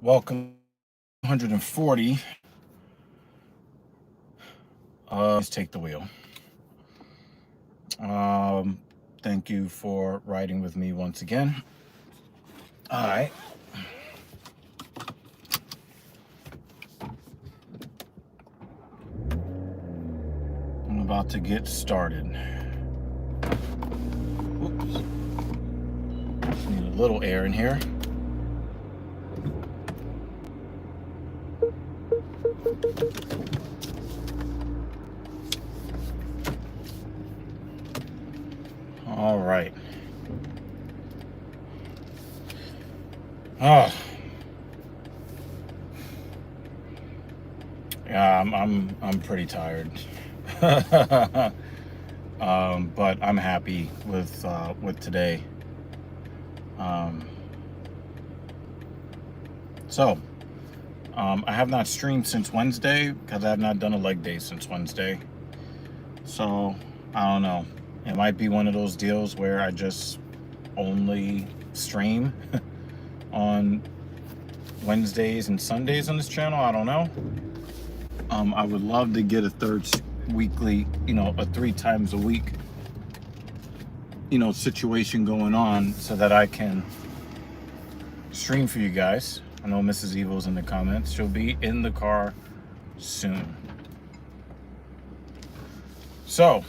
Welcome 140. Let's take the wheel. Thank you for riding with me once again. All right. I'm about to get started. Oops. Just need a little air in here. All right. Oh. Yeah, I'm pretty tired. But I'm happy with today. I have not streamed since Wednesday because I have not done a leg day since Wednesday. So I don't know. It might be one of those deals where I just only stream on Wednesdays and Sundays on this channel. I don't know. I would love to get a third weekly, a 3 times a week, situation going on so that I can stream for you guys. I know Mrs. Evil's in the comments. She'll be in the car soon. So,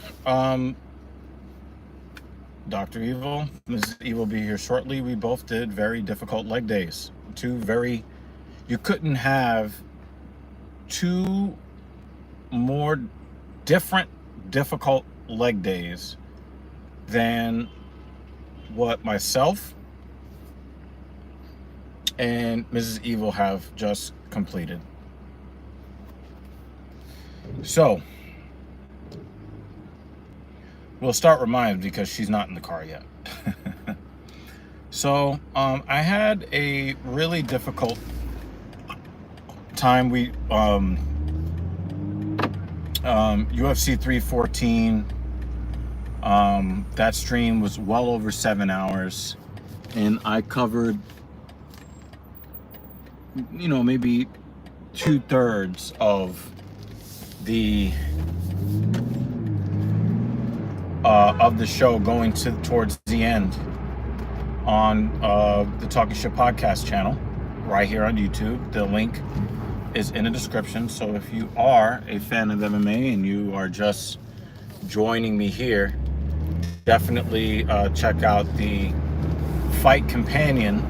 Dr. Evil, Mrs. Evil will be here shortly. We both did very difficult leg days. You couldn't have 2 more difficult leg days than what myself and Mrs. Evil have just completed. So we'll start with mine because she's not in the car yet. So I had a really difficult time. We UFC 314, that stream was well over 7 hours, and I covered maybe 2/3 of the show going towards the end on the Talking Shit podcast channel right here on YouTube. The link is in the description. So if you are a fan of MMA and you are just joining me here, definitely check out the Fight Companion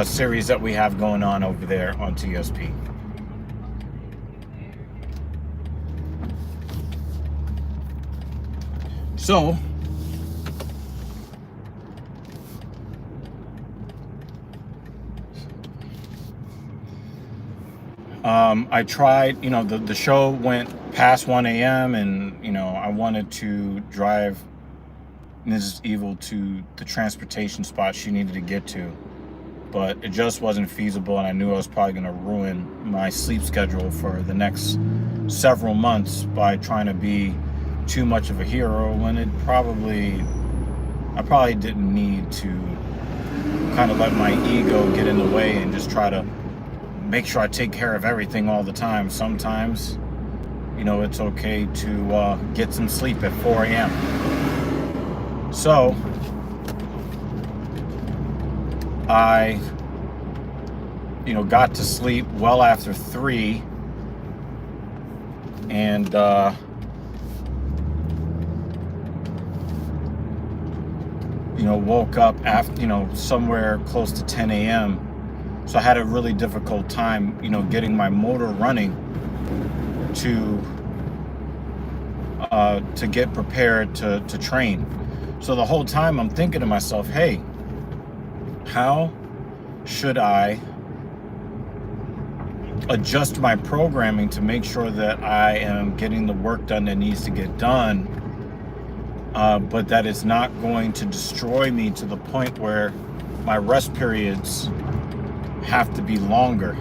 series that we have going on over there on TSP. So I tried, the show went past 1 a.m. and, I wanted to drive Mrs. Evil to the transportation spot she needed to get to, but it just wasn't feasible, and I knew I was probably going to ruin my sleep schedule for the next several months by trying to be too much of a hero when I probably didn't need to kind of let my ego get in the way and just try to make sure I take care of everything all the time. Sometimes, it's okay to get some sleep at 4 a.m. So I, got to sleep well after 3, and woke up after, somewhere close to 10 a.m. So I had a really difficult time, getting my motor running to get prepared to train. So the whole time I'm thinking to myself, hey, how should I adjust my programming to make sure that I am getting the work done that needs to get done, but that it's not going to destroy me to the point where my rest periods have to be longer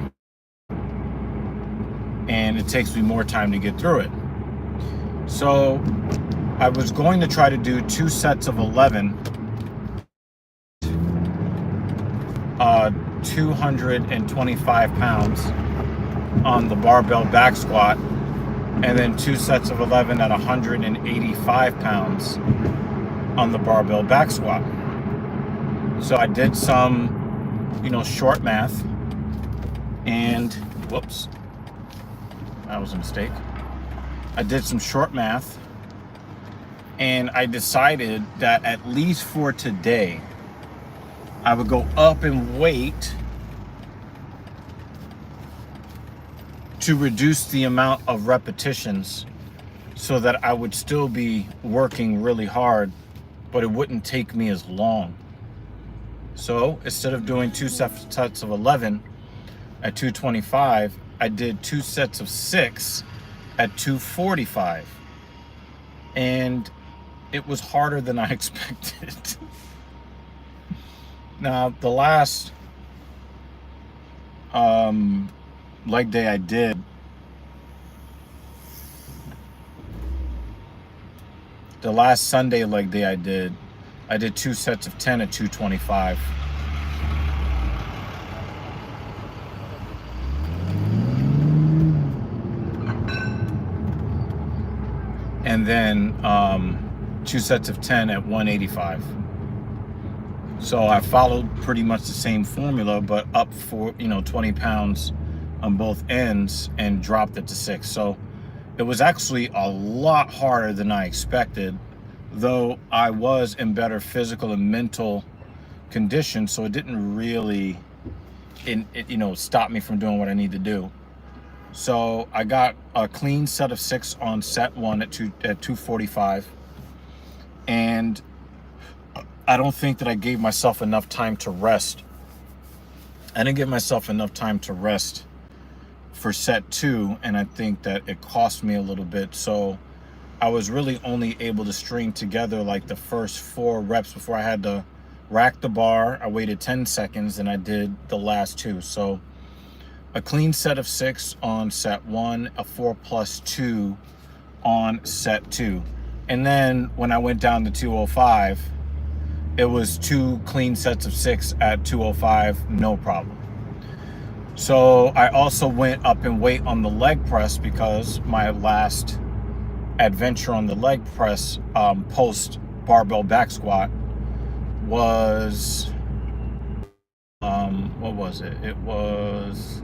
and it takes me more time to get through it. So I was going to try to do 2 sets of 11 225 pounds on the barbell back squat, and then 2 sets of 11 at 185 pounds on the barbell back squat. So I did some, short math, and whoops, that was a mistake. I did some short math, and I decided that at least for today, I would go up in weight to reduce the amount of repetitions so that I would still be working really hard, but it wouldn't take me as long. So instead of doing 2 sets of 11 at 225, I did 2 sets of 6 at 245. And it was harder than I expected. Now, the last leg day I did, the last Sunday leg day I did 2 sets of 10 at 225. And then 2 sets of 10 at 185. So I followed pretty much the same formula, but up for 20 pounds on both ends and dropped it to 6. So it was actually a lot harder than I expected, though I was in better physical and mental condition, so it didn't really stop me from doing what I need to do. So I got a clean set of 6 on set 1 at 245, and I don't think that I gave myself enough time to rest. I didn't give myself enough time to rest for set 2, and I think that it cost me a little bit. So I was really only able to string together like the first 4 reps before I had to rack the bar. I waited 10 seconds and I did the last 2. So a clean set of 6 on set 1, a 4+2 on set 2. And then when I went down to 205, it was 2 clean sets of 6 at 205, no problem. So I also went up in weight on the leg press because my last adventure on the leg press post barbell back squat was what was it? It was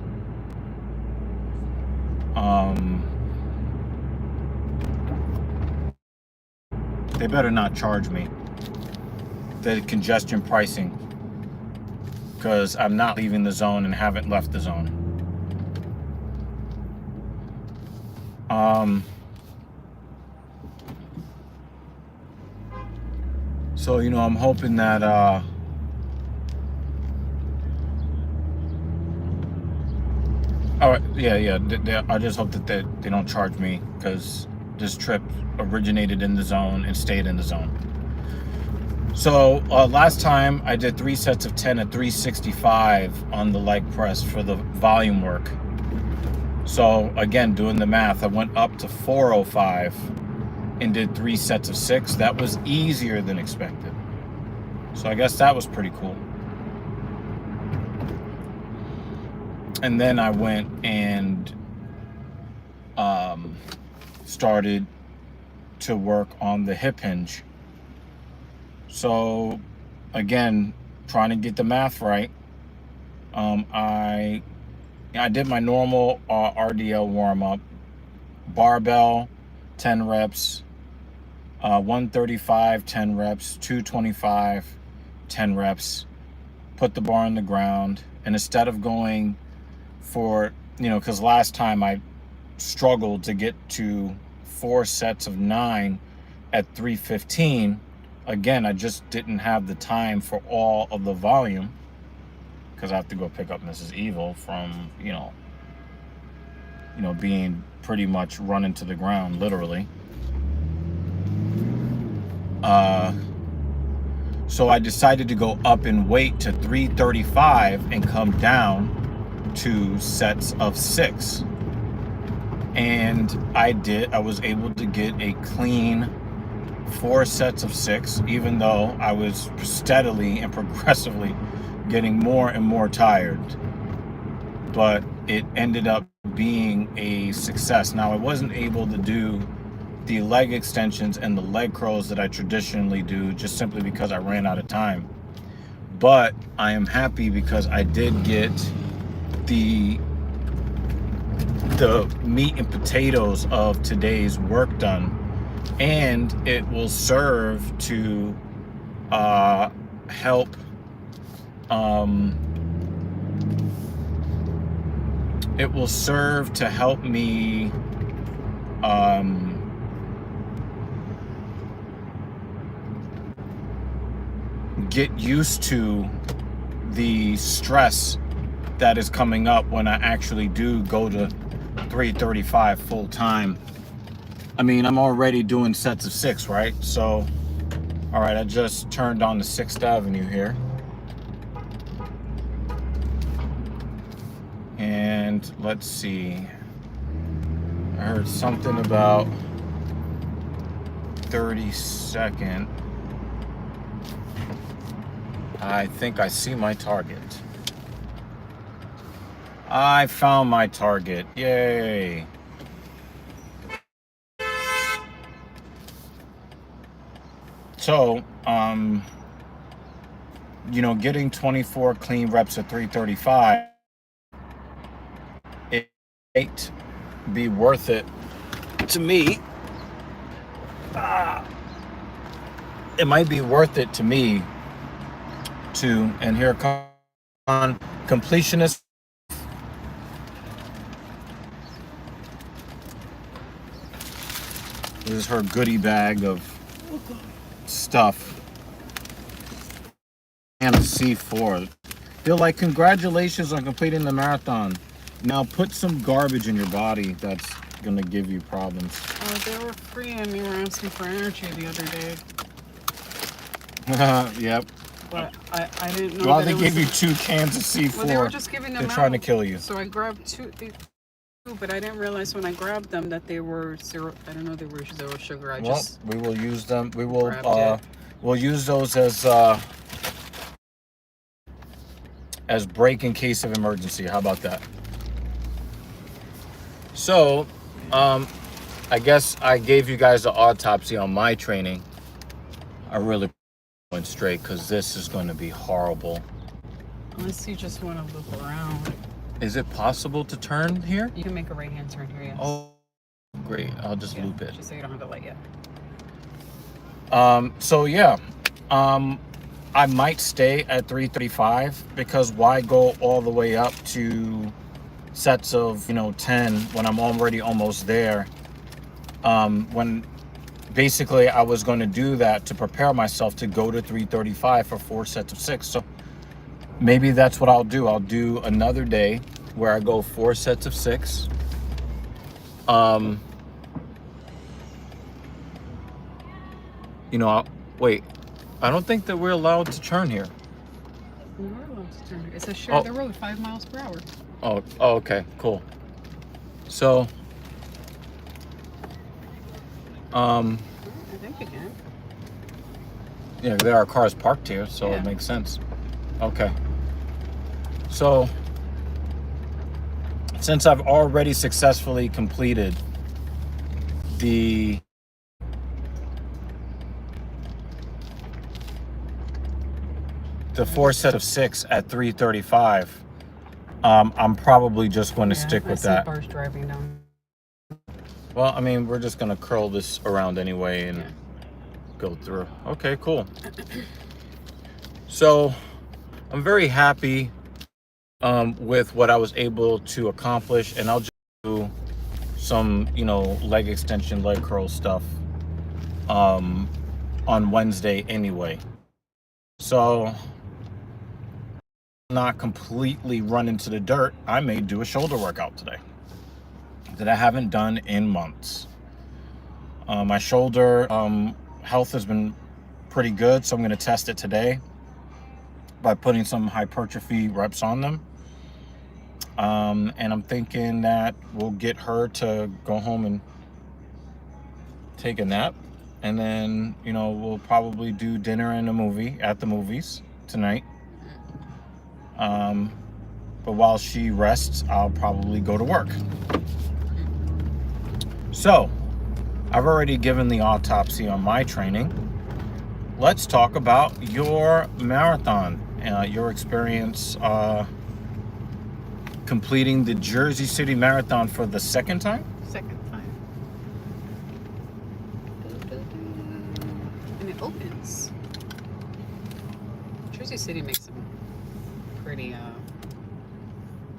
they better not charge me the congestion pricing, because I'm not leaving the zone and haven't left the zone. So I'm hoping that I just hope that they don't charge me, because this trip originated in the zone and stayed in the zone. So last time I did 3 sets of 10 at 365 on the leg press for the volume work. So again, doing the math, I went up to 405 and did 3 sets of 6. That was easier than expected. So I guess that was pretty cool. And then I went and started to work on the hip hinge. So again, trying to get the math right. I did my normal RDL warm-up, barbell 10 reps, 135 10 reps, 225 10 reps, put the bar on the ground. And instead of going for, because last time I struggled to get to 4 sets of 9 at 315, again, I just didn't have the time for all of the volume, because I have to go pick up Mrs. Evil from, being pretty much run into the ground, literally. So I decided to go up in weight to 335 and come down 2 sets of 6. And I was able to get a clean 4 sets of 6, even though I was steadily and progressively getting more and more tired, but it ended up being a success. Now, I wasn't able to do the leg extensions and the leg curls that I traditionally do, just simply because I ran out of time. But I am happy because I did get the meat and potatoes of today's work done, and it will serve to help it will serve to help me get used to the stress that is coming up when I actually do go to 335 full time. I mean, I'm already doing sets of 6, right? So, all right, I just turned on the 6th Avenue here. And let's see. I heard something about 32nd. I think I see my target. I found my target. Yay. So, you know, getting 24 clean reps at 335, it might be worth it to me. It might be worth it to me to, and here comes on completionist. This is her goodie bag of stuff. And a C4. Feel like, congratulations on completing the marathon. Now put some garbage in your body that's gonna give you problems. Oh, they were free and you were asking for energy the other day. Yep. But I didn't know. Well, that they gave you 2 cans of C4. Well, they were just giving them They're out. trying to kill you. So I grabbed 2, but I didn't realize when I grabbed them that they were 0. I don't know, they were 0 sugar. We will use them. We will. We'll use those as break in case of emergency. How about that? So, I guess I gave you guys the autopsy on my training. I really went straight because this is going to be horrible. Unless you just want to loop around. Is it possible to turn here? You can make a right-hand turn here, yes. Oh, great. I'll just loop it. Just so you don't have the light yet. So yeah, I might stay at 335 because why go all the way up to sets of, 10 when I'm already almost there? When basically I was going to do that to prepare myself to go to 335 for 4 sets of 6. So maybe that's what I'll do. I'll do another day where I go 4 sets of 6. Wait, I don't think that we're allowed to turn here. We are allowed to turn here. It's a share the road, 5 miles per hour. Oh, okay, cool. So, I think you can. Yeah, there are cars parked here, so it makes sense. Okay. So, since I've already successfully completed the the 4 set of 6 at 335, I'm probably just going to stick with that. Cars driving down. Well, I mean, we're just going to curl this around anyway and go through. Okay, cool. So, I'm very happy with what I was able to accomplish, and I'll just do some, leg extension, leg curl stuff on Wednesday anyway. So, not completely run into the dirt, I may do a shoulder workout today that I haven't done in months. My shoulder health has been pretty good, so I'm going to test it today by putting some hypertrophy reps on them. And I'm thinking that we'll get her to go home and take a nap, and then we'll probably do dinner and a movie at the movies tonight. But while she rests, I'll probably go to work. So, I've already given the autopsy on my training. Let's talk about your marathon, your experience completing the Jersey City Marathon for the second time? Second time. And it opens. Jersey City makes some pretty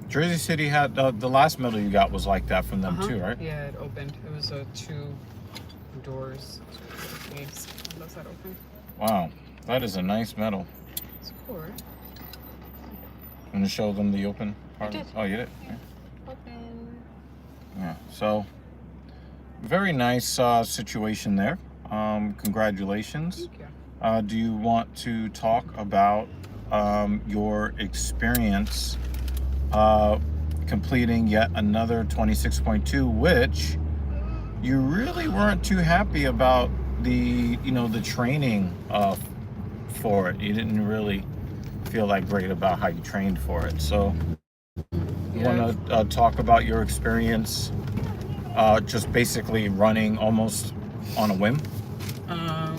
Jersey City had the last medal you got was like that from them too, right? Yeah, it opened. It was 2 doors. Gates. Does that open? Wow, that is a nice medal. It's cool, right? Want to show them the open part? I did. Oh, you did? Yeah. Open. Yeah, so very nice situation there. Congratulations. Thank you. Do you want to talk about your experience completing yet another 26.2, which you really weren't too happy about the training for it. You didn't really feel like great about how you trained for it. So you want to talk about your experience just basically running almost on a whim? Well,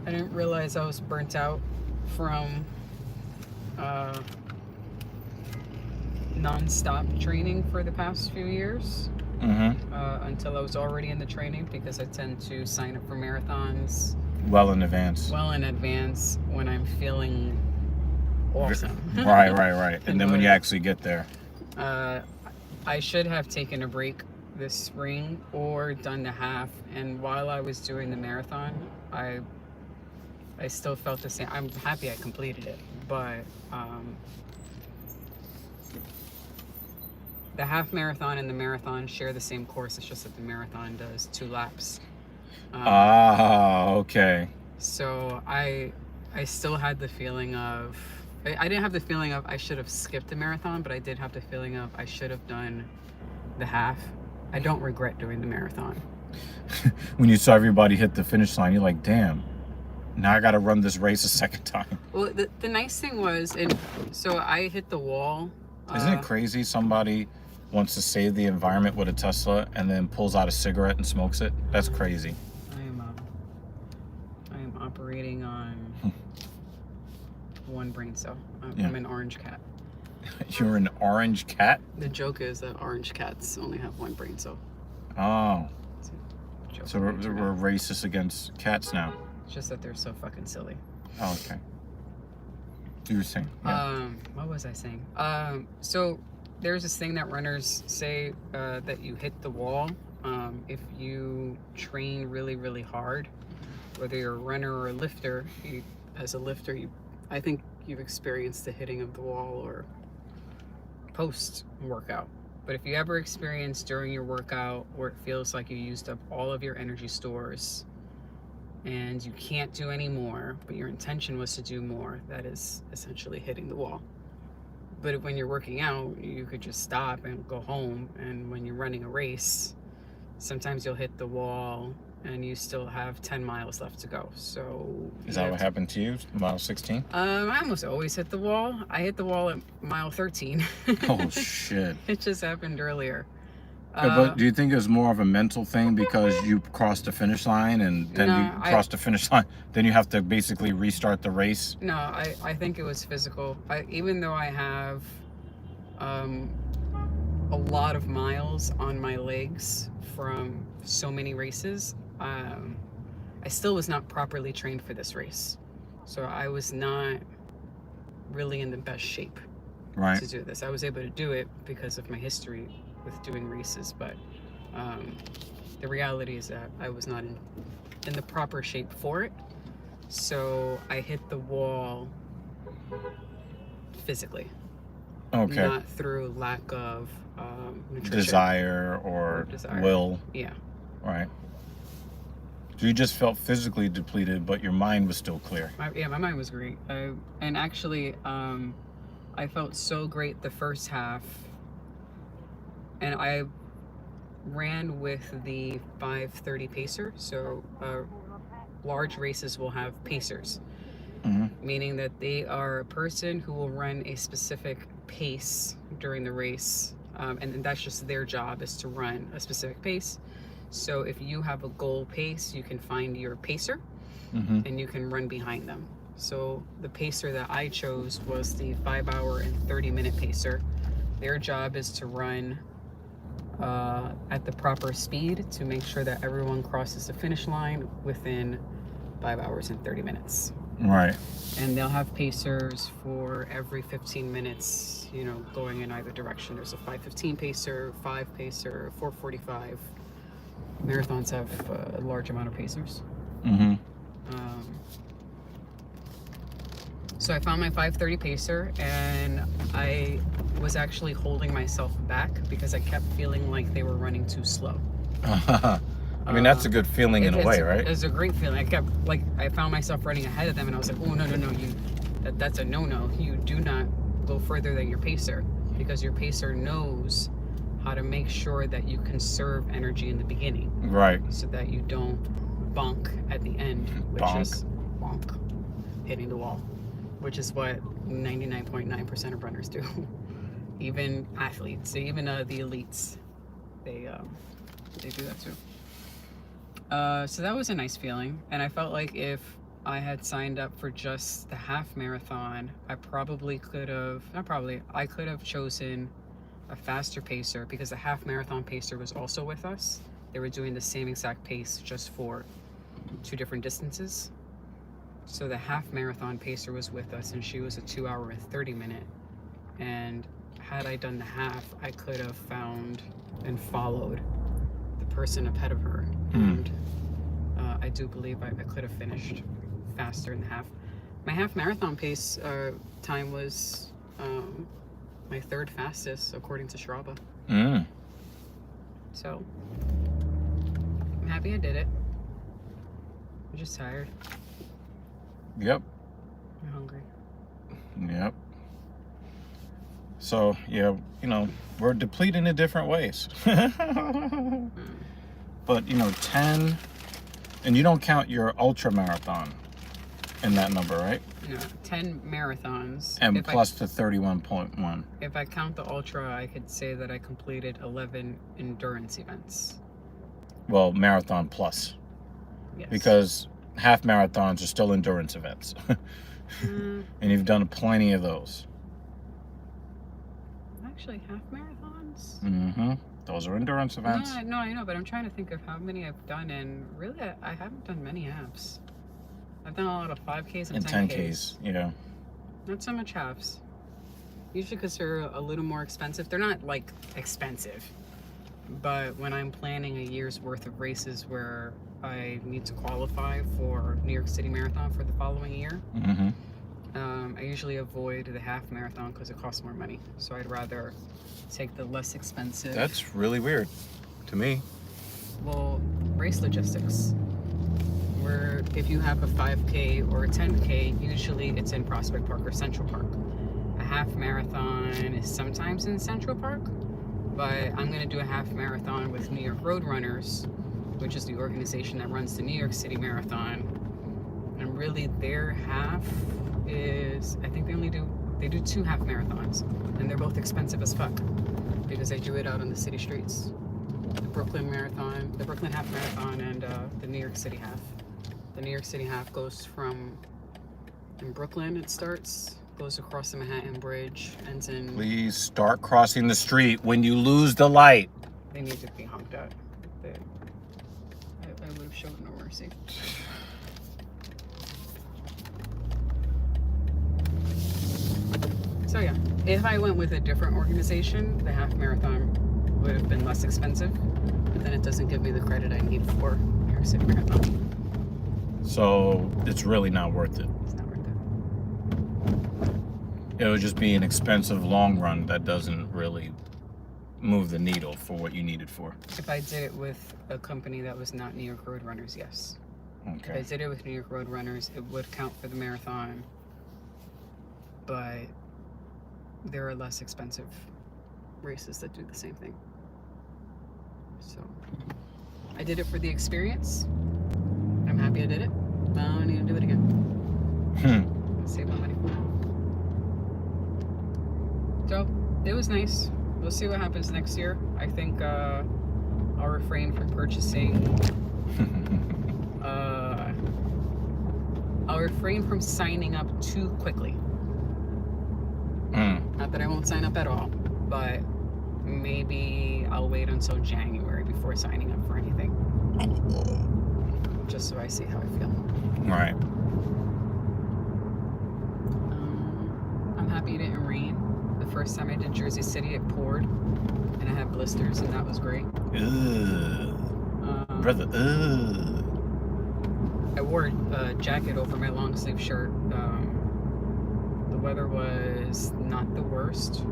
I didn't realize I was burnt out from non-stop training for the past few years. Until I was already in the training, because I tend to sign up for marathons well in advance when I'm feeling awesome. right. And then when you actually get there, I should have taken a break this spring or done the half, and while I was doing the marathon, I still felt the same. I'm happy I completed it, but the half marathon and the marathon share the same course. It's just that the marathon does 2 laps. Okay. So I still had the feeling of, I didn't have the feeling of I should have skipped the marathon, but I did have the feeling of I should have done the half. I don't regret doing the marathon. When you saw everybody hit the finish line, you're like, damn, now I got to run this race a second time. Well, the nice thing was, so I hit the wall. Isn't it crazy? Somebody wants to save the environment with a Tesla and then pulls out a cigarette and smokes it. That's crazy. I am operating on one brain cell. I'm an orange cat. You're an orange cat? The joke is that orange cats only have one brain cell. Oh. So we're racist against cats now. It's just that they're so fucking silly. Oh, okay. You were saying. Yeah. What was I saying? So there's this thing that runners say that you hit the wall if you train really, really hard. Whether you're a runner or a lifter, as a lifter, I think you've experienced the hitting of the wall or post-workout. But if you ever experience during your workout where it feels like you used up all of your energy stores and you can't do any more, but your intention was to do more, that is essentially hitting the wall. But when you're working out, you could just stop and go home. And when you're running a race, sometimes you'll hit the wall and you still have 10 miles left to go. So is that what happened to you, mile 16? I almost always hit the wall. I hit the wall at mile 13. Oh, shit. It just happened earlier. But do you think it was more of a mental thing because you crossed the finish line and then you crossed the finish line, then you have to basically restart the race? No, I think it was physical. Even though I have a lot of miles on my legs from so many races, I still was not properly trained for this race. So I was not really in the best shape to do this. I was able to do it because of my history with doing races, but the reality is that I was not in the proper shape for it. So I hit the wall physically. Okay. Not through lack of nutrition. Desire or will. Yeah. Right. So you just felt physically depleted, but your mind was still clear. My mind was great. And actually, I felt so great the first half. And I ran with the 5:30 pacer. So large races will have pacers. meaning that they are a person who will run a specific pace during the race. And that's just their job, is to run a specific pace. So if you have a goal pace, you can find your pacer and you can run behind them. So the pacer that I chose was the 5 hour and 30-minute pacer. Their job is to run at the proper speed to make sure that everyone crosses the finish line within 5 hours and 30 minutes. Right. And they'll have pacers for every 15 minutes, you know, going in either direction. There's a 5:15 pacer, 5 pacer, 4:45. Marathons have a large amount of pacers. So I found my 5:30 pacer, and I was actually holding myself back because I kept feeling like they were running too slow. I mean, that's a good feeling in a way, right? It's a great feeling. I found myself running ahead of them, and I was like, oh, no, that's a no-no. You do not go further than your pacer, because your pacer knows how to make sure that you conserve energy in the beginning. Right. So that you don't bonk at the end, which is bonk, hitting the wall, which is what 99.9% of runners do. Even athletes, even the elites, they do that too. So that was a nice feeling, and I felt like if I had signed up for just the half marathon, I could have chosen a faster pacer, because the half marathon pacer was also with us. They were doing the same exact pace, just for 2 different distances. So the half marathon pacer was with us, and she was a 2 hour and 30-minute. And had I done the half, I could have found and followed the person ahead of her. And I do believe I could have finished faster in the half. My half marathon pace time was my 3rd fastest according to Strava. So I'm happy I did it. I'm just tired. Yep. I'm hungry. Yep. So, yeah, you know, we're depleting in different ways. But, you know, 10, and you don't count your ultra marathon in that number, right? No, 10 marathons. And plus the 31.1. If I count the ultra, I could say that I completed 11 endurance events. Well, marathon plus. Yes. Because half marathons are still endurance events. And you've done plenty of those. Actually, half marathons? Those are endurance events. No, I know, but I'm trying to think of how many I've done, and really, I haven't done many halves. I've done a lot of 5Ks and 10Ks. Yeah. Not so much halves. Usually because they're a little more expensive. They're not, like, expensive. But when I'm planning a year's worth of races where I need to qualify for New York City Marathon for the following year, I usually avoid the half marathon because it costs more money. So I'd rather take the less expensive. That's really weird to me. Well, race logistics. Where if you have a 5K or a 10K, usually it's in Prospect Park or Central Park. A half marathon is sometimes in Central Park, but I'm going to do a half marathon with New York Road Runners, which is the organization that runs the New York City Marathon. And really their half is, I think they do 2 half marathons, and they're both expensive as fuck because they do it out on the city streets. The Brooklyn half marathon, and the New York City half. The New York City half goes from, in Brooklyn it starts, goes across the Manhattan Bridge, ends in... Please start crossing the street when you lose the light. They need to be honked at. I would have shown no mercy. So yeah, if I went with a different organization, the half marathon would have been less expensive, but then it doesn't give me the credit I need for New York City Marathon. So it's really not worth it. It's not worth it. It would just be an expensive long run that doesn't really move the needle for what you need it for. If I did it with a company that was not New York Road Runners, yes. Okay. If I did it with New York Road Runners, it would count for the marathon, but there are less expensive races that do the same thing. So I did it for the experience. I'm happy I did it. I don't need to do it again. Save my money. So it was nice. We'll see what happens next year. I think I'll refrain from purchasing. I'll refrain from signing up too quickly. Not that I won't sign up at all, but maybe I'll wait until January before signing up for anything. Just so I see how I feel. Right. I'm happy it didn't rain. The first time I did Jersey City, it poured, and I had blisters, and that was great. Brother, I wore a jacket over my long sleeve shirt. The weather was not the worst,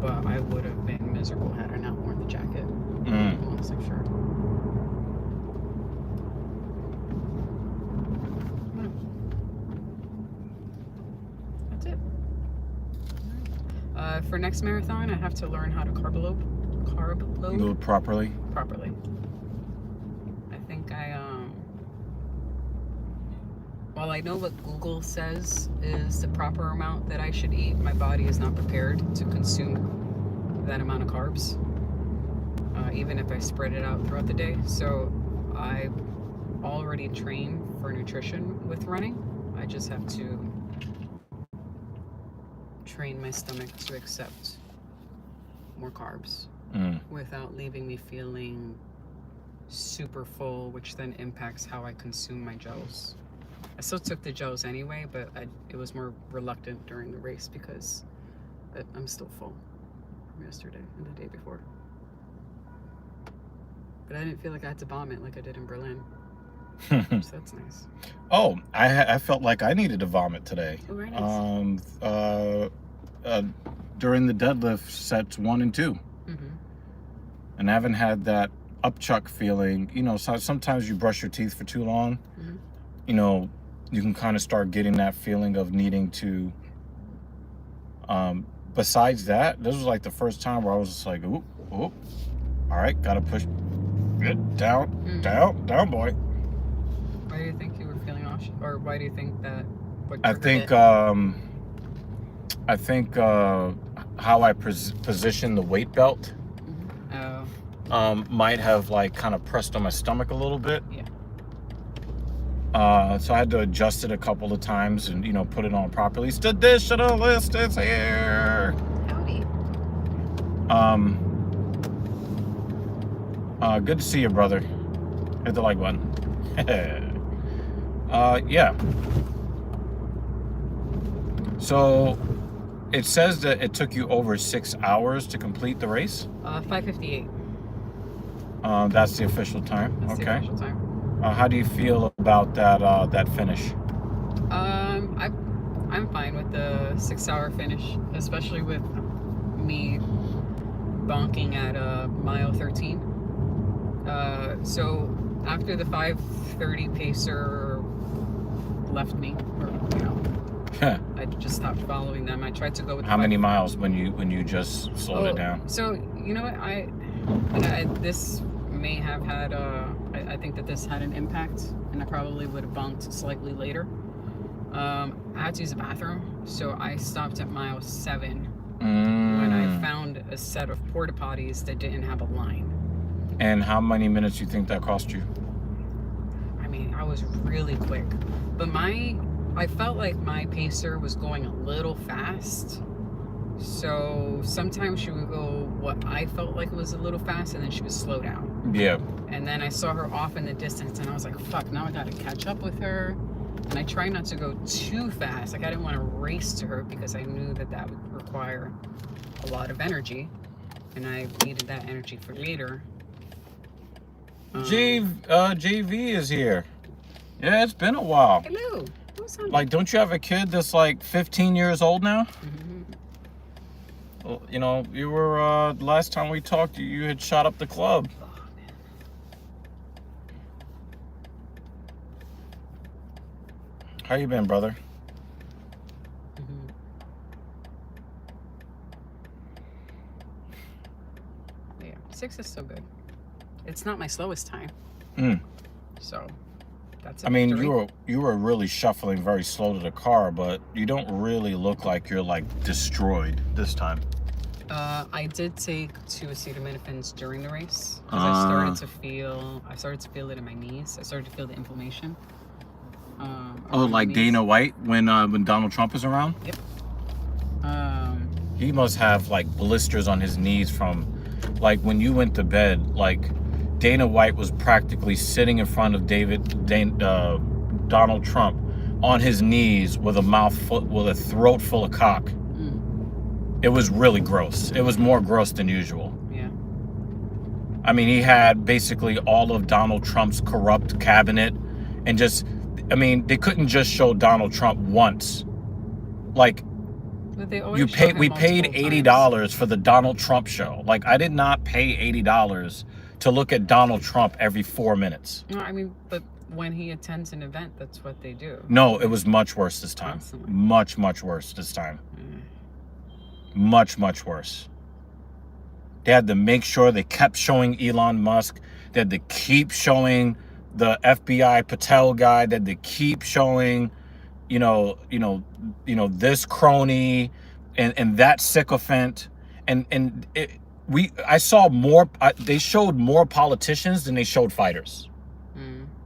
but I would have been miserable had I not worn the jacket. Long sleeve shirt. That's it. For next marathon, I have to learn how to carb load properly. I think while I know what Google says is the proper amount that I should eat, my body is not prepared to consume that amount of carbs, even if I spread it out throughout the day. So I already train for nutrition with running. I just have to train my stomach to accept more carbs without leaving me feeling super full, which then impacts how I consume my gels. I still took the gels anyway, but it was more reluctant during the race because I'm still full from yesterday and the day before. But I didn't feel like I had to vomit like I did in Berlin. So that's nice. Oh, I felt like I needed to vomit today. Oh, very nice. During the deadlift sets 1 and 2. And I haven't had that upchuck feeling. You know, so sometimes you brush your teeth for too long. You know, you can kind of start getting that feeling of needing to. Besides that, this was like the first time where I was just like, oop, all right, gotta push it down, down, boy. Why do you think you were feeling off? Or why do you think that? I think how I positioned the weight belt might have like kind of pressed on my stomach a little bit. Yeah. So I had to adjust it a couple of times and, you know, put it on properly. Traditional list is here. Howdy. Good to see you, brother. Hit the like button. Yeah. So it says that it took you over 6 hours to complete the race. 5:58. That's the official time. That's okay. The official time. How do you feel about that finish? I'm fine with the 6-hour finish, especially with me bonking at mile 13. So after the 5:30 pacer left me, or you know, I just stopped following them. I tried to go with how many miles when you just slowed it down? So you know what, this may have had I think that this had an impact, and I probably would have bonked slightly later. I had to use the bathroom, so I stopped at mile 7 when I found a set of porta potties that didn't have a line. And how many minutes do you think that cost you? I mean, I was really quick, but I felt like my pacer was going a little fast. So sometimes she would go what I felt like was a little fast, and then she would slow down. Yeah. And then I saw her off in the distance, and I was like, fuck, now I gotta catch up with her. And I try not to go too fast. Like, I didn't want to race to her because I knew that would require a lot of energy, and I needed that energy for later. JV is here. Yeah, it's been a while. Hello. Like, don't you have a kid that's like 15 years old now? Well, you know, you were last time we talked, you had shot up the club. Oh, man. How you been, brother? Yeah, 6 is still good. It's not my slowest time. So That's a I mean, victory. you were really shuffling very slow to the car, but you don't really look like you're like destroyed this time. I did take 2 acetaminophen during the race because I started to feel it in my knees. I started to feel the inflammation. Oh, Around my like knees. Dana White when Donald Trump is around? Yep. He must have like blisters on his knees from like when you went to bed. Like Dana White was practically sitting in front of Donald Trump on his knees with a throat full of cock. It was really gross. It was more gross than usual. Yeah. I mean, he had basically all of Donald Trump's corrupt cabinet and just, I mean, they couldn't just show Donald Trump once. Like, But they always show him we paid multiple $80 times. for the Donald Trump show. Like, I did not pay $80 to look at Donald Trump every 4 minutes. No, I mean, but when he attends an event, that's what they do. No, it was much worse this time. Constantly. Much worse this time. Much worse. They had to make sure they kept showing Elon Musk. They had to keep showing the FBI Patel guy. They had to keep showing, this crony and that sycophant. I saw more. They showed more politicians than they showed fighters.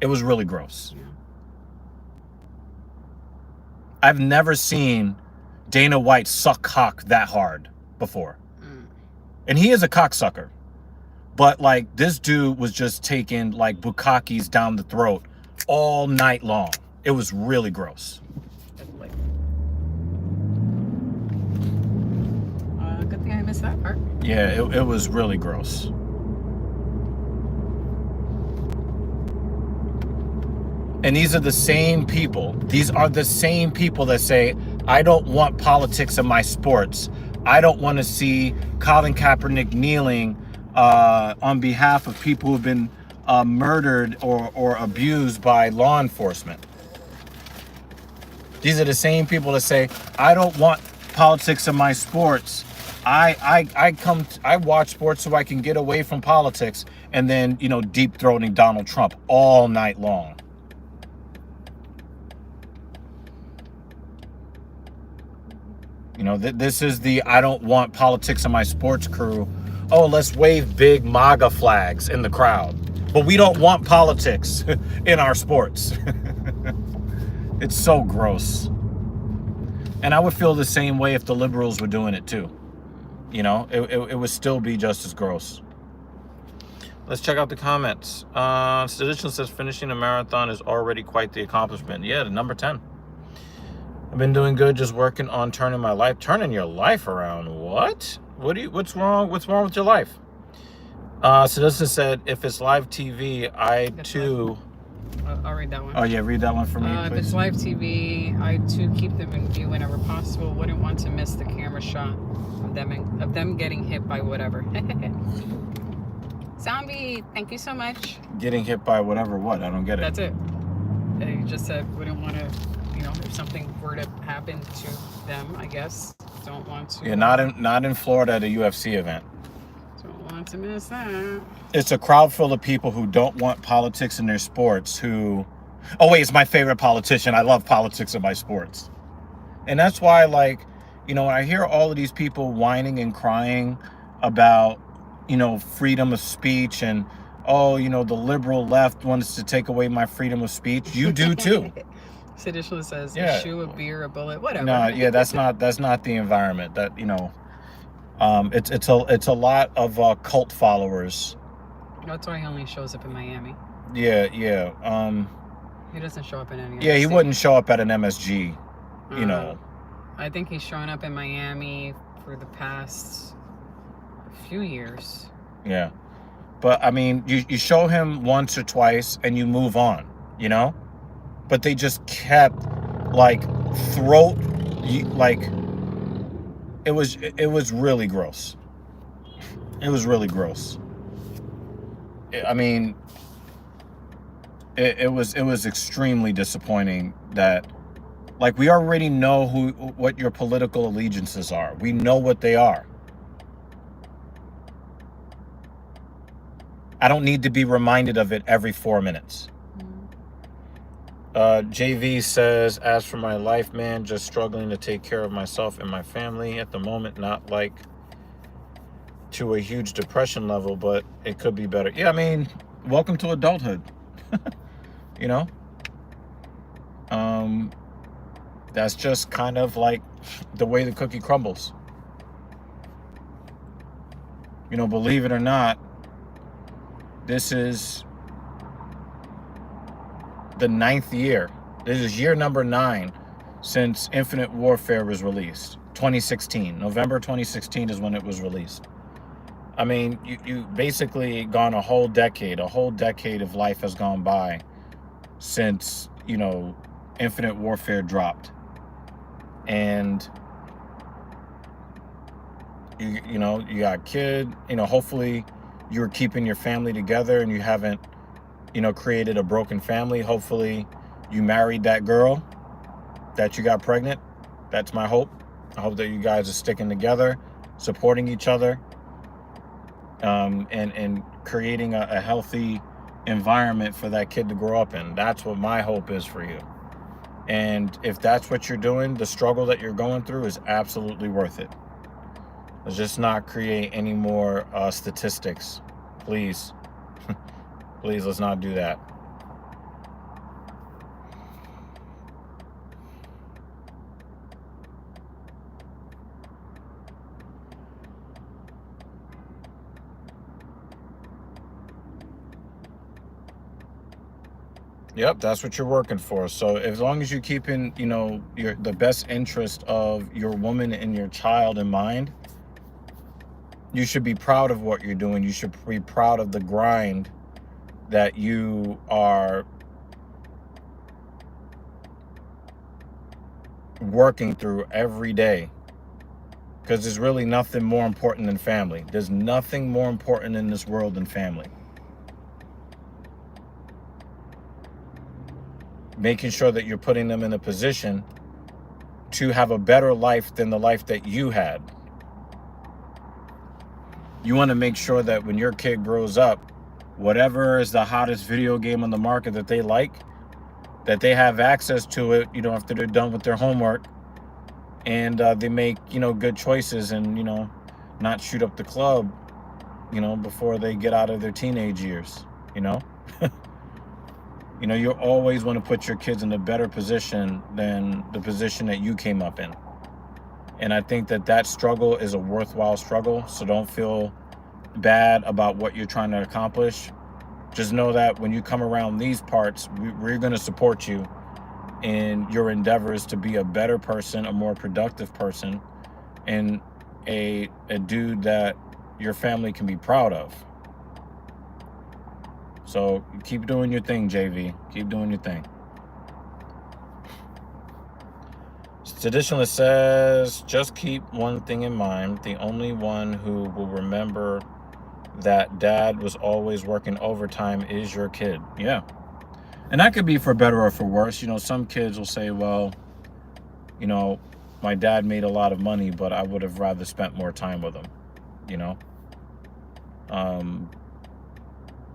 It was really gross. Yeah. I've never seen Dana White suck cock that hard before. And he is a cocksucker. But like this dude was just taking like bukkakis down the throat all night long. It was really gross. Good thing I missed that part. Yeah, it was really gross. And these are the same people. These are the same people that say, I don't want politics in my sports. I don't want to see Colin Kaepernick kneeling on behalf of people who've been murdered or abused by law enforcement. These are the same people that say, I don't want politics in my sports. I watch sports so I can get away from politics, and then, deep throating Donald Trump all night long. This is the I don't want politics in my sports crew. Oh, let's wave big MAGA flags in the crowd. But we don't want politics in our sports. It's so gross. And I would feel the same way if the liberals were doing it too. It would still be just as gross. Let's check out the comments. Sedition says finishing a marathon is already quite the accomplishment. Yeah, the number 10. I've been doing good, just working on turning your life around. What? What's wrong with your life? Citizen said, if it's live TV, I'll read that one. Oh yeah, read that one for me, please. If it's live TV, I too keep them in view whenever possible. Wouldn't want to miss the camera shot of them getting hit by whatever. Zombie, thank you so much. Getting hit by whatever what? I don't get it. That's it. He just said wouldn't want to, if something were to happen to them, I guess. Don't want to. Yeah, not in Florida at a UFC event. Don't want to miss that. It's a crowd full of people who don't want politics in their sports oh wait, it's my favorite politician. I love politics in my sports. And that's why, when I hear all of these people whining and crying about, freedom of speech and, the liberal left wants to take away my freedom of speech. You do too. Sedition says, yeah. A shoe, a beer, a bullet, whatever. No, yeah, that's not the environment. That it's a lot of cult followers. That's why he only shows up in Miami. Yeah. He doesn't show up in any. Yeah, he wouldn't show up at an MSG. I think he's shown up in Miami for the past few years. Yeah, but I mean, you show him once or twice and you move on. But they just kept it was really gross. It was really gross. I mean, it was extremely disappointing that we already know what your political allegiances are. We know what they are. I don't need to be reminded of it every 4 minutes. JV says, as for my life, man, just struggling to take care of myself and my family at the moment. Not like to a huge depression level, but it could be better. Yeah, I mean, welcome to adulthood. You know, that's just kind of like the way the cookie crumbles. You know, believe it or not, this is the 9th year. This is year number 9 since Infinite Warfare was released. 2016. November 2016 is when it was released. I mean, you basically gone a whole decade. A whole decade of life has gone by since, you know, Infinite Warfare dropped. And you know, you got a kid, you know, hopefully you're keeping your family together and you haven't, you know, created a broken family. Hopefully you married that girl that you got pregnant. That's my hope. I hope that you guys are sticking together, supporting each other, and creating a healthy environment for that kid to grow up in. That's what my hope is for you. And if that's what you're doing, the struggle that you're going through is absolutely worth it. Let's just not create any more statistics, please. Please, let's not do that. Yep, that's what you're working for. So as long as you're keeping, you know, the best interest of your woman and your child in mind, you should be proud of what you're doing. You should be proud of the grind that you are working through every day. Because there's really nothing more important than family. There's nothing more important in this world than family. Making sure that you're putting them in a position to have a better life than the life that you had. You want to make sure that when your kid grows up, whatever is the hottest video game on the market that they like, that they have access to it, you know, after they're done with their homework, and they make, you know, good choices and, you know, not shoot up the club, you know, before they get out of their teenage years, you know. You know, you always want to put your kids in a better position than the position that you came up in. And I think that that struggle is a worthwhile struggle. So don't feel bad about what you're trying to accomplish. Just know that when you come around these parts, we're going to support you in your endeavors to be a better person, a more productive person, and a dude that your family can be proud of. So keep doing your thing, JV. Keep doing your thing. Traditionalist says, just keep one thing in mind. The only one who will remember that dad was always working overtime is your kid. Yeah. And that could be for better or for worse. You know, some kids will say, well, you know, my dad made a lot of money, but I would have rather spent more time with him, you know.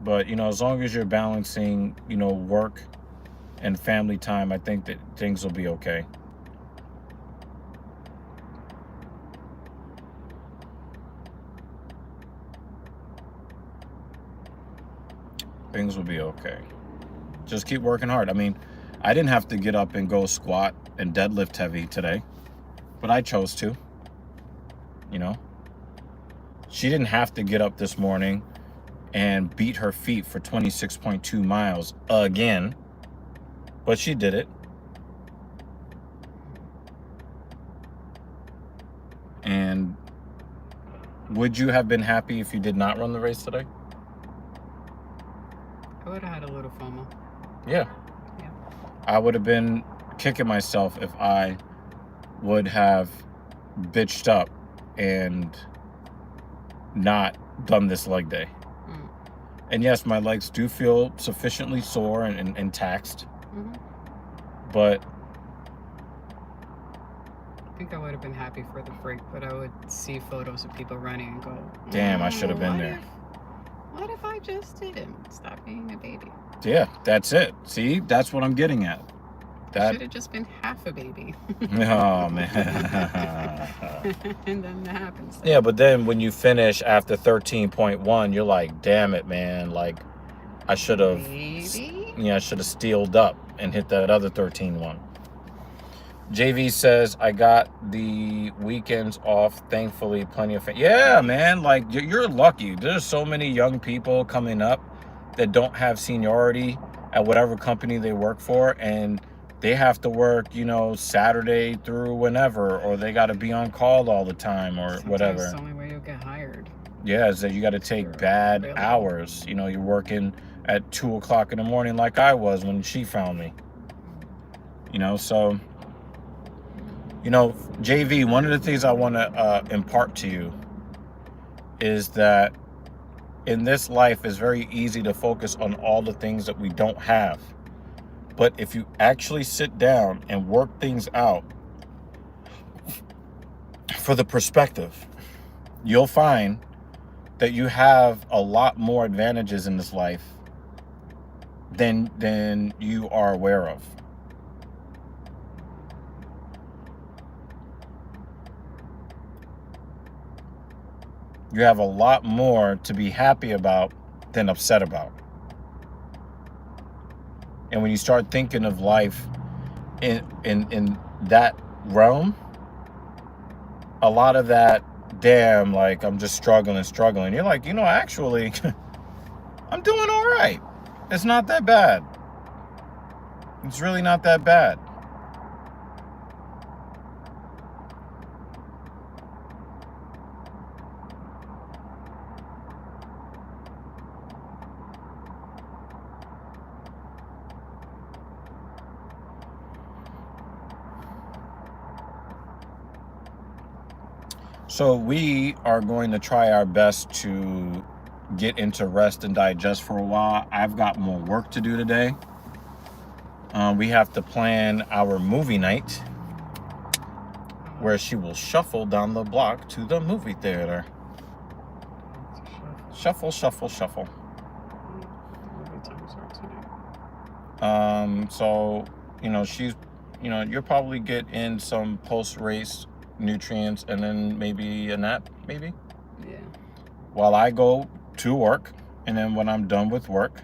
But, you know, as long as you're balancing, you know, work and family time, I think that things will be okay. Things will be okay. Just keep working hard. I mean, I didn't have to get up and go squat and deadlift heavy today, but I chose to, you know. She didn't have to get up this morning and beat her feet for 26.2 miles again, but she did it. And would you have been happy if you did not run the race today? I would have had a little FOMO. Yeah. I would have been kicking myself if I would have bitched up and not done this leg day. And yes, my legs do feel sufficiently sore and taxed. But I think I would have been happy for the freak, but I would see photos of people running and go, damn, I should have been there. What if I just didn't stop being a baby? Yeah, that's it. See, that's what I'm getting at. That Should have just been half a baby. oh man. And then that happens. Yeah, but then when you finish after 13.1, you're like, damn it, man. Like, I should have, Maybe. yeah, I should have steeled up and hit that other 13.1. JV says, I got the weekends off. Thankfully, plenty of yeah, man. Like, you're lucky. There's so many young people coming up that don't have seniority at whatever company they work for, and they have to work, you know, Saturday through whenever, or they got to be on call all the time, or Sometimes whatever. it's the only way you'll get hired. Yeah, is that you got to take bad hours. You know, you're working at 2 o'clock in the morning like I was when she found me. You know, so, you know, JV, one of the things I want to impart to you is that in this life, it's very easy to focus on all the things that we don't have. But if you actually sit down and work things out for the perspective, you'll find that you have a lot more advantages in this life than you are aware of. You have a lot more to be happy about than upset about. And when you start thinking of life in that realm, a lot of that, damn, like, I'm just struggling. You're like, you know, actually, I'm doing all right. It's not that bad. It's really not that bad. So we are going to try our best to get into rest and digest for a while. I've got more work to do today. We have to plan our movie night where she will shuffle down the block to the movie theater. Shuffle, shuffle, shuffle. So, you know, she's, you know, you'll probably get in some post-race nutrients and then maybe a nap, maybe? Yeah. While I go to work, and then when I'm done with work,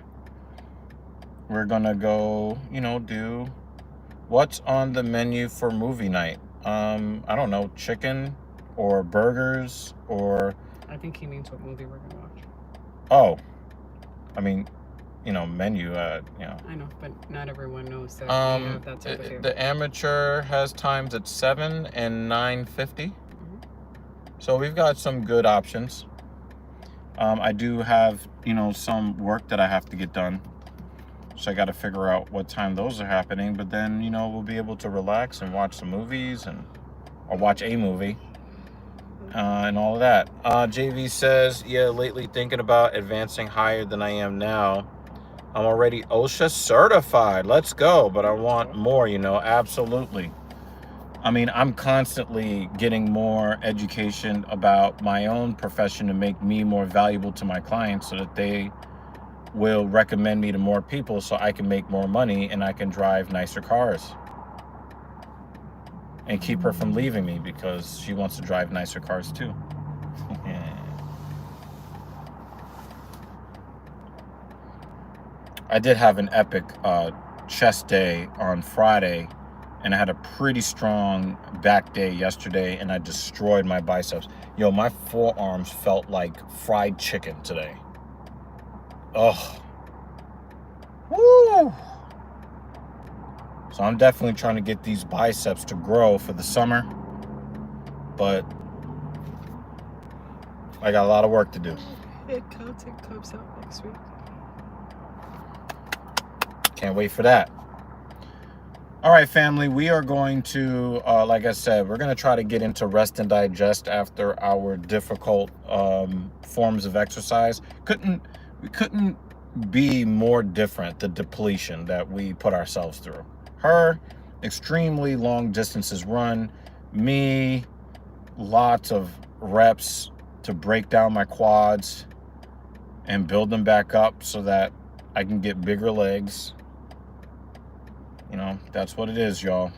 we're gonna go, you know, do what's on the menu for movie night. I don't know, chicken or burgers or... I think he means what movie we're gonna watch. Oh, I mean, you know, menu, you know. I know, but not everyone knows that we have that type of here. The amateur has times at 7 and 9:50. So we've got some good options. I do have, you know, some work that I have to get done. So I got to figure out what time those are happening. But then, you know, we'll be able to relax and watch some movies or watch a movie and all of that. JV says, yeah, lately thinking about advancing higher than I am now. I'm already OSHA certified. Let's go. But I want more, you know, absolutely. I mean, I'm constantly getting more education about my own profession to make me more valuable to my clients so that they will recommend me to more people so I can make more money and I can drive nicer cars. And keep her from leaving me because she wants to drive nicer cars too. I did have an epic chest day on Friday, and I had a pretty strong back day yesterday, and I destroyed my biceps. Yo, my forearms felt like fried chicken today. Oh. Woo! So I'm definitely trying to get these biceps to grow for the summer, but I got a lot of work to do. Content comes out next week. Can't wait for that. All right, family, we are going to, like I said, we're going to try to get into rest and digest after our difficult forms of exercise. We couldn't be more different, the depletion that we put ourselves through. Her, extremely long distances run. Me, lots of reps to break down my quads. and build them back up so that I can get bigger legs. You know, that's what it is, y'all.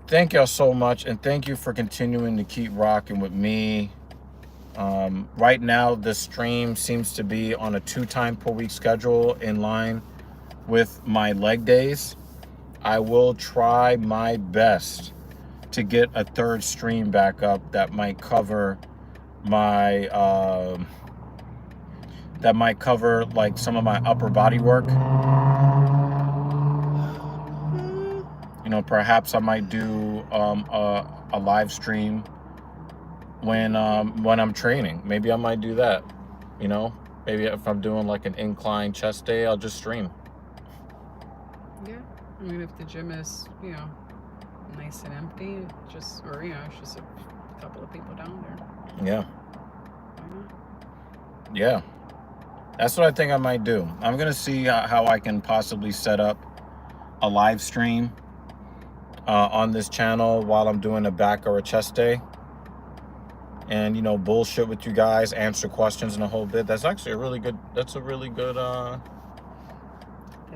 Thank y'all so much, and thank you for continuing to keep rocking with me. Right now, this stream seems to be on a 2-time per week schedule in line with my leg days. I will try my best to get a 3rd stream back up that might cover my like some of my upper body work. You know, perhaps I might do a live stream when I'm training. Maybe I might do that. You know, maybe if I'm doing like an incline chest day, I'll just stream. Yeah, I mean, if the gym is, you know, nice and empty, just, or, you know, it's just a couple of people down there. Yeah. Why not? Yeah. That's what I think I might do. I'm gonna see how I can possibly set up a live stream on this channel while I'm doing a back or a chest day, and, you know, bullshit with you guys, answer questions and a whole bit. That's actually a really good. That's a really good. That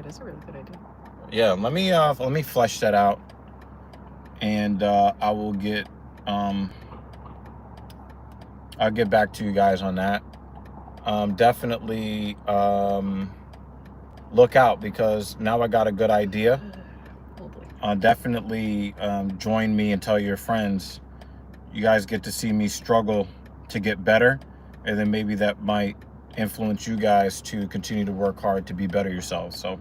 is a really good idea. Yeah. Let me flesh that out, and I will get I'll get back to you guys on that. Definitely look out, because now I got a good idea. Definitely join me and tell your friends. You guys get to see me struggle to get better, and then maybe that might influence you guys to continue to work hard to be better yourselves. So,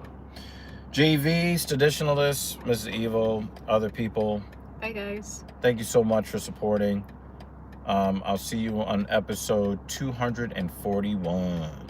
JV, Traditionalists, Mrs. Evil, other people. Bye, guys. Thank you so much for supporting. I'll see you on episode 241.